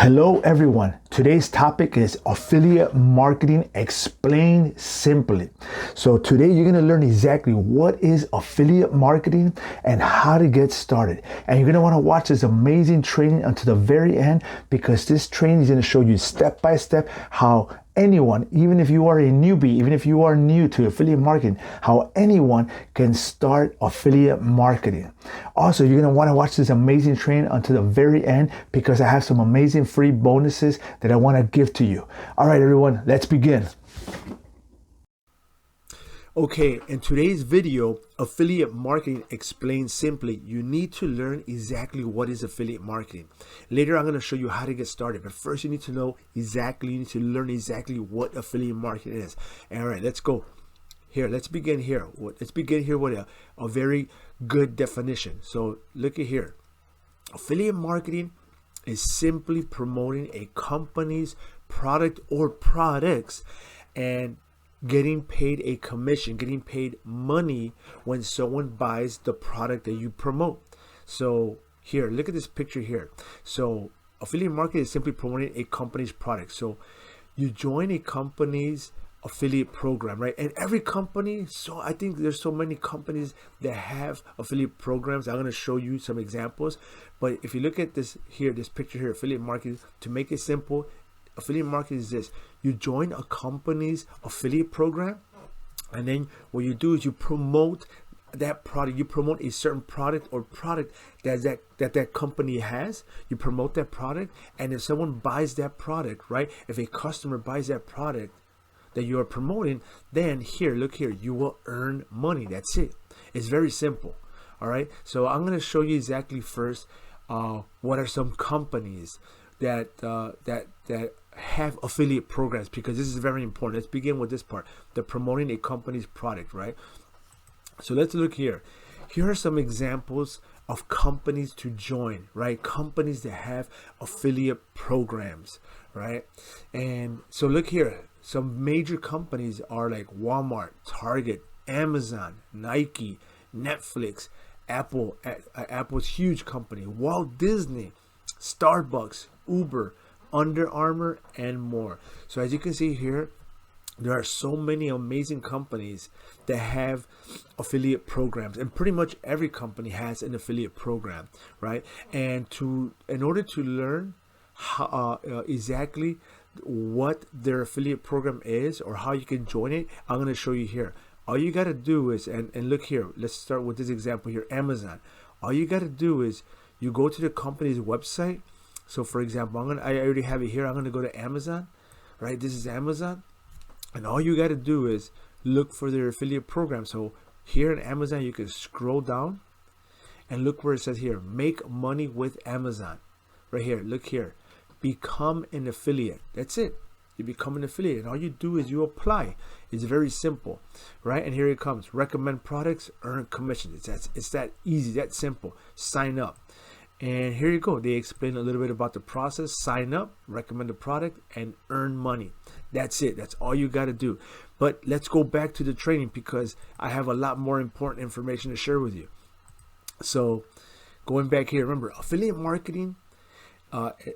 Hello everyone. Today's topic is affiliate marketing explained simply. So today you're going to learn exactly what is affiliate marketing and how to get started. And you're going to want to watch this amazing training until the very end, because this training is going to show you step by step how anyone, even if you are a newbie, even if you are new to affiliate marketing, how anyone can start affiliate marketing. Also, you're going to want to watch this amazing training until the very end, because I have some amazing free bonuses that I want to give to you. All right, everyone, let's begin. Okay, in today's video, affiliate marketing explained simply, you need to learn exactly what is affiliate marketing. Later, I'm going to show you how to get started. But first, you need to know exactly, you need to learn exactly what affiliate marketing is. All right, let's go. Here, let's begin here. Let's begin here with a very good definition. So look at here. Affiliate marketing is simply promoting a company's product or products and getting paid a commission, getting paid money when someone buys the product that you promote. So here, look at this picture here. So affiliate marketing is simply promoting a company's product. So you join a company's affiliate program, right? And every company, so I think there's so many companies that have affiliate programs. I'm going to show you some examples. But if you look at this here, this picture here, affiliate marketing, to make it simple, affiliate marketing is this: you join a company's affiliate program, and then what you do is you promote that product. You promote a certain product or product that company has. You promote that product, and if someone buys that product, right? If a customer buys that product that you are promoting, then here, look here, you will earn money. That's it. It's very simple. All right. So I'm going to show you exactly first what are some companies that have affiliate programs, because this is very important. Let's begin with this part, the promoting a company's product, right? So let's look here. Here are some examples of companies to join, right? Companies that have affiliate programs, right? And so look here. Some major companies are like Walmart, Target, Amazon, Nike, Netflix, Apple. Apple's huge company, Walt Disney, Starbucks, Uber, Under Armour, and more. So as you can see here, there are so many amazing companies that have affiliate programs, and pretty much every company has an affiliate program, right? And in order to learn how, exactly what their affiliate program is or how you can join it, I'm going to show you here. All you got to do is, and look here, let's start with this example here, Amazon. All you got to do is you go to the company's website. So for example, I already have it here. I'm going to go to Amazon, right? This is Amazon. And all you got to do is look for their affiliate program. So here in Amazon, you can scroll down and look where it says here, make money with Amazon. Right here, look here, become an affiliate. That's it. You become an affiliate, and all you do is you apply. It's very simple, right? And here it comes. Recommend products, earn commission. It's that easy, that simple. Sign up. And here you go. They explain a little bit about the process. Sign up, recommend a product, and earn money. That's it. That's all you got to do. But let's go back to the training, because I have a lot more important information to share with you. So going back here, remember, affiliate marketing,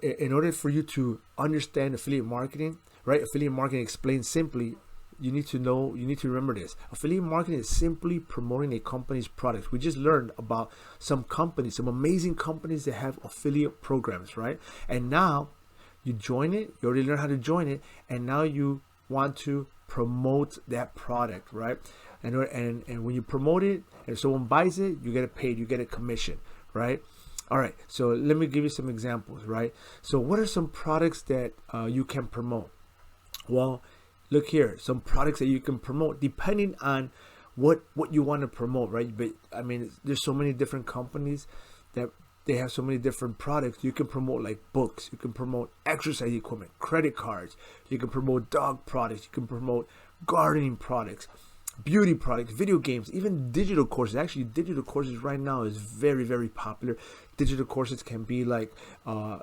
in order for you to understand affiliate marketing, right? Affiliate marketing explained simply, you need to remember this. Affiliate marketing is simply promoting a company's products. We just learned about some companies, some amazing companies that have affiliate programs, right? And now you join it, you already learned how to join it, and now you want to promote that product, right? And when you promote it, if someone buys it, you get paid, you get a commission, right? All right, so let me give you some examples, right? So what are some products that you can promote? Well, look here, some products that you can promote depending on what you want to promote, right? But I mean, there's so many different companies that they have so many different products. You can promote like books, you can promote exercise equipment, credit cards, you can promote dog products, you can promote gardening products, beauty products, video games, even digital courses. Actually, digital courses right now is very, very popular. Digital courses can be like a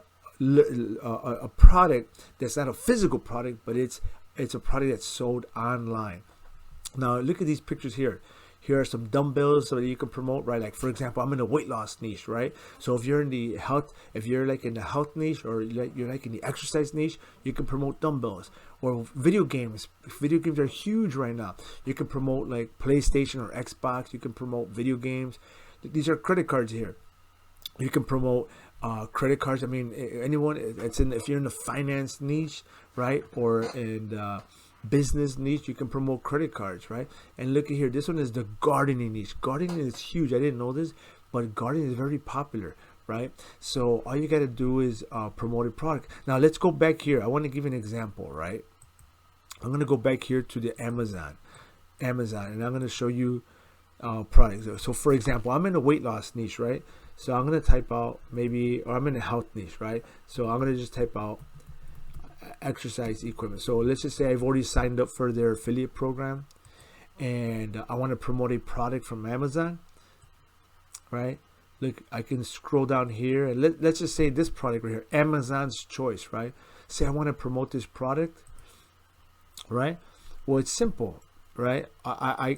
product that's not a physical product, but it's a product that's sold online. Now look at these pictures here. here are some dumbbells so that you can promote, right? Like for example, I'm in a weight loss niche, right? So if you're in the health, if you're like in the health niche, or you're like in the exercise niche, you can promote dumbbells. Or video games. Video games are huge right now. You can promote like PlayStation or Xbox. You can promote video games. These are credit cards here. You can promote credit cards. I mean, anyone, it's in, if you're in the finance niche, right, or in the business niche, you can promote credit cards, right? And look at here, this one is the gardening niche. Gardening is huge. I didn't know this, but gardening is very popular, right? So all you got to do is promote a product. Now let's go back here. I want to give you an example, right? I'm going to go back here to the Amazon, and I'm going to show you products. So for example, I'm in a weight loss niche, right? So I'm going to type out maybe, or I'm in a health niche, right? So I'm going to just type out exercise equipment. So let's just say I've already signed up for their affiliate program, and I want to promote a product from Amazon, right? Look, I can scroll down here, and let's just say this product right here, Amazon's Choice, right? Say I want to promote this product, right? Well, it's simple, right? I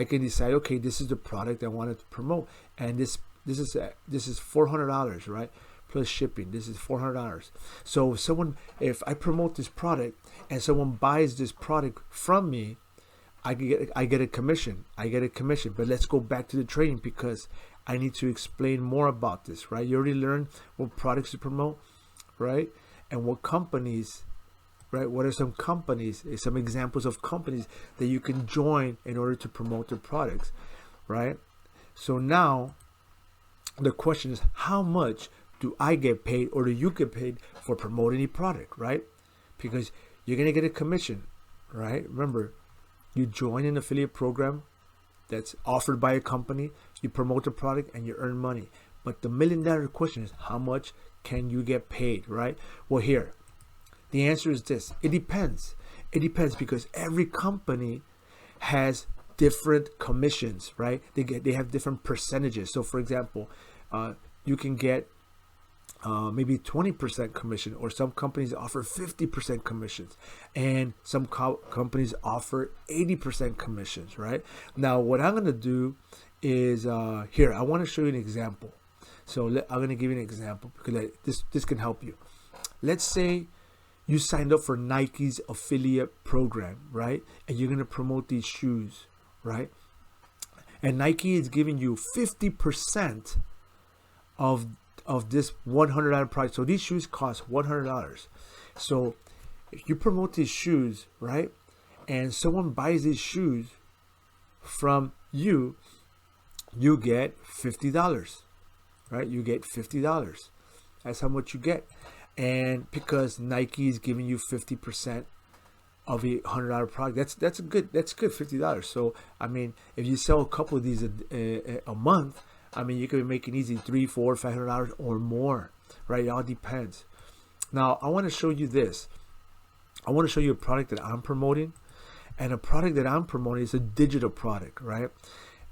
can decide, okay, this is the product I wanted to promote, and this is $400, right? Plus shipping. This is $400. So if I promote this product and someone buys this product from me, I get a commission. But let's go back to the training, because I need to explain more about this, right? You already learned what products to promote, right? And what companies, right? What are some companies, some examples of companies that you can join in order to promote their products, right? So now the question is, how much do I get paid, or do you get paid for promoting a product, right? Because you're going to get a commission, right? Remember, you join an affiliate program that's offered by a company, you promote the product, and you earn money. But the $1 million question is, how much can you get paid, right? Well, here, the answer is this. It depends. It depends, because every company has different commissions, right? They have different percentages. So for example, you can get maybe 20% commission, or some companies offer 50% commissions, and some companies offer 80% commissions, right? Now what I'm going to do is here, I want to show you an example. So I'm going to give you an example, because this can help you. Let's say you signed up for Nike's affiliate program, right? And you're going to promote these shoes, right? And Nike is giving you 50% of this $100 price. So these shoes cost $100. So if you promote these shoes, right, and someone buys these shoes from you, you get $50, right? You get $50. That's how much you get. And because Nike is giving you 50% of a $100 product, that's good $50. So I mean, if you sell a couple of these a month, I mean, you could be making easy $300, $400, $500 or more, right? It all depends. Now I want to show you this. I want to show you a product that I'm promoting, and a product that I'm promoting is a digital product, right?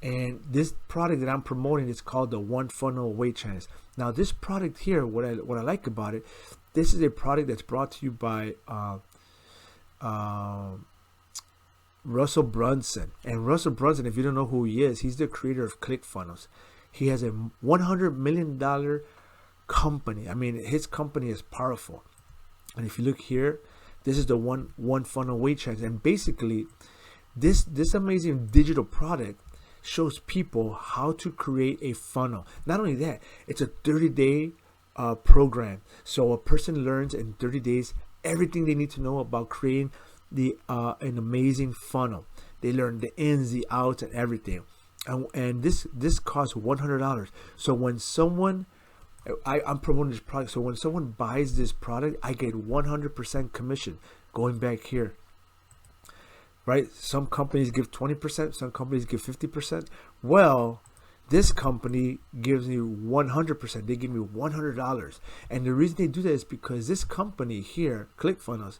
And this product that I'm promoting is called the One Funnel Weight Challenge. Now this product here, what I like about it, this is a product that's brought to you by Russell Brunson. And Russell Brunson, if you don't know who he is, he's the creator of ClickFunnels. He has a $100 million company. I mean, his company is powerful. And if you look here, this is the One Funnel Weight Challenge. And basically, this amazing digital product shows people how to create a funnel. Not only that, it's a 30-day program. So a person learns in 30 days everything they need to know about creating an amazing funnel. They learn the ins, the outs, and everything. And this costs $100. So when someone, I'm promoting this product, so when someone buys this product, I get 100% commission. Going back here, right? Some companies give 20%, some companies give 50%. Well, this company gives me 100%. They give me $100. And the reason they do that is because this company here, ClickFunnels,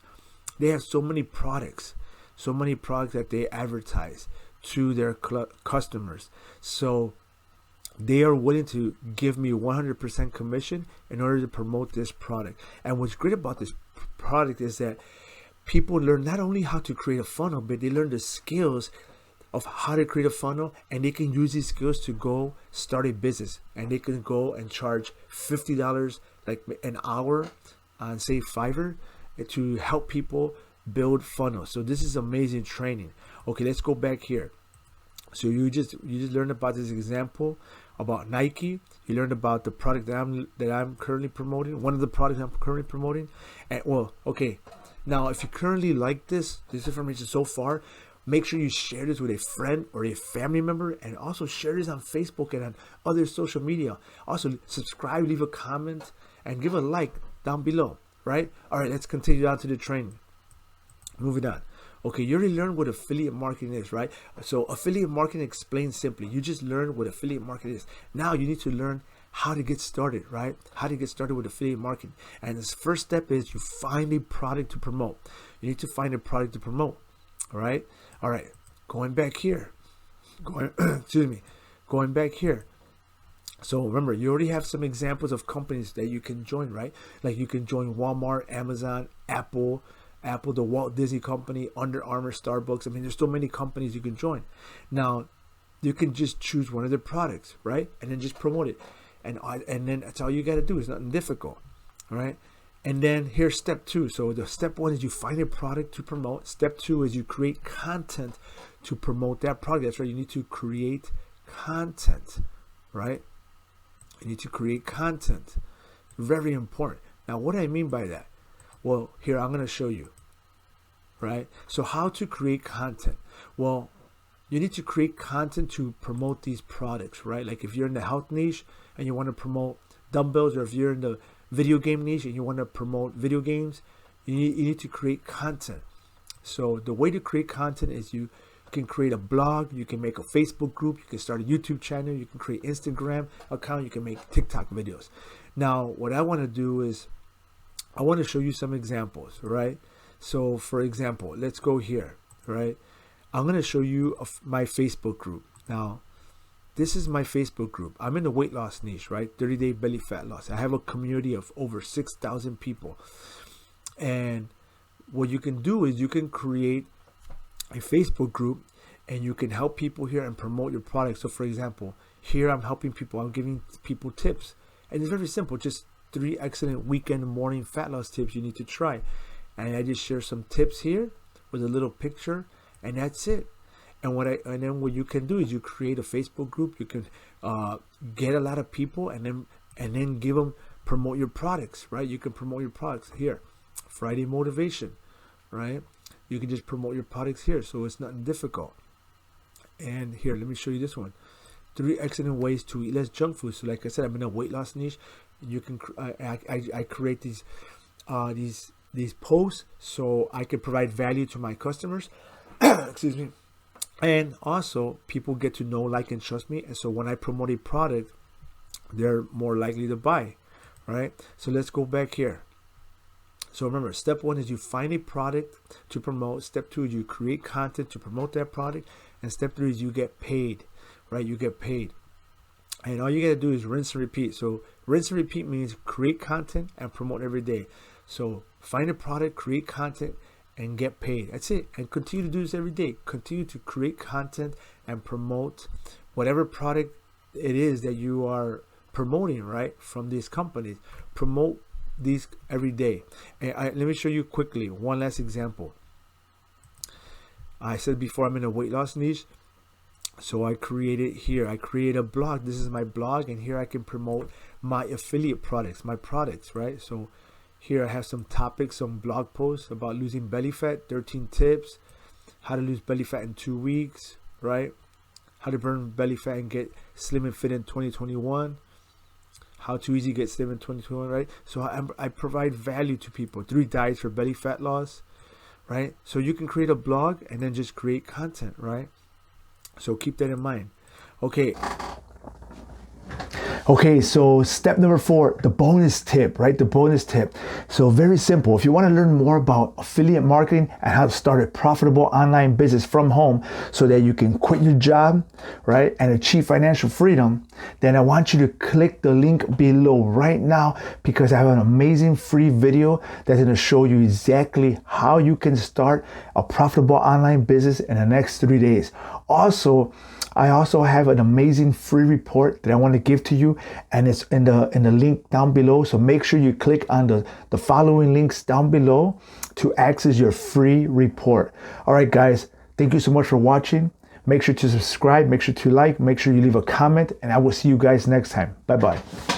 they have so many products that they advertise to their customers. So they are willing to give me 100% commission in order to promote this product. And what's great about this product is that people learn not only how to create a funnel, but they learn the skills of how to create a funnel, and they can use these skills to go start a business, and they can go and charge $50 like an hour on say Fiverr to help people build funnels. So this is amazing training. Okay, let's go back here. So you just learned about this example about Nike. You learned about the product that I'm currently promoting, one of the products I'm currently promoting. And well, okay, now if you currently like this information so far, make sure you share this with a friend or a family member, and also share this on Facebook and on other social media. Also subscribe, leave a comment, and give a like down below, right? All right, let's continue on to the training. Moving on. Okay, you already learned what affiliate marketing is, right? So affiliate marketing explained simply. You just learned what affiliate marketing is. Now you need to learn how to get started, right? How to get started with affiliate marketing. And this first step is you find a product to promote. You need to find a product to promote, all right? All right, going back here. Going back here. So remember, you already have some examples of companies that you can join, right? Like you can join Walmart, Amazon, Apple, the Walt Disney Company, Under Armour, Starbucks. I mean, there's so many companies you can join. Now, you can just choose one of their products, right? And then just promote it. And then that's all you got to do. It's nothing difficult, all right? And then here's step 2. So the step 1 is you find a product to promote. Step 2 is you create content to promote that product. That's right. You need to create content, right? You need to create content. Very important. Now, what do I mean by that? Well, here, I'm going to show you, right? So how to create content? Well, you need to create content to promote these products, right? Like if you're in the health niche and you want to promote dumbbells, or if you're in the video game niche and you want to promote video games, you need to create content. So the way to create content is you can create a blog, you can make a Facebook group, you can start a YouTube channel, you can create Instagram account, you can make TikTok videos. Now, what I want to do is I want to show you some examples, right? So for example, let's go here, right? I'm going to show you my Facebook group. Now, this is my Facebook group. I'm in the weight loss niche, right? 30-day belly fat loss. I have a community of over 6,000 people. And what you can do is you can create a Facebook group and you can help people here and promote your product. So for example, here I'm helping people. I'm giving people tips. And it's very simple. Just 3 excellent weekend morning fat loss tips you need to try. And I just share some tips here with a little picture, and that's it. And then what you can do is you create a Facebook group. You can get a lot of people, and then give them, promote your products, right? You can promote your products here. Friday motivation, right? You can just promote your products here, so it's not difficult. And here, let me show you this one. 3 excellent ways to eat less junk food. So like I said, I'm in a weight loss niche. You can I create these posts so I can provide value to my customers. Excuse me. And also people get to know, like, and trust me. And so when I promote a product, they're more likely to buy, right? So let's go back here. So remember, step 1 is you find a product to promote. Step 2 is you create content to promote that product. And step 3 is you get paid, right? You get paid. And all you got to do is rinse and repeat. So rinse and repeat means create content and promote every day. So find a product, create content, and get paid. That's it. And continue to do this every day. Continue to create content and promote whatever product it is that you are promoting, right? From these companies. Promote these every day. And let me show you quickly one last example. I said before, I'm in a weight loss niche. So I created here, I create a blog. This is my blog, and here I can promote my affiliate products, my products, right? So here I have some topics, some blog posts about losing belly fat, 13 tips, how to lose belly fat in 2 weeks, right? How to burn belly fat and get slim and fit in 2021. How to easy get slim in 2021, right? So I provide value to people. 3 diets for belly fat loss, right? So you can create a blog and then just create content, right? So keep that in mind. Okay. Okay, so step number 4, the bonus tip, right? The bonus tip. So very simple. If you want to learn more about affiliate marketing and how to start a profitable online business from home so that you can quit your job, right, and achieve financial freedom, then I want you to click the link below right now, because I have an amazing free video that's going to show you exactly how you can start a profitable online business in the next 3 days. I also have an amazing free report that I want to give to you, and it's in the link down below. So make sure you click on the following links down below to access your free report. All right, guys, thank you so much for watching. Make sure to subscribe, make sure to like, make sure you leave a comment, and I will see you guys next time. Bye-bye.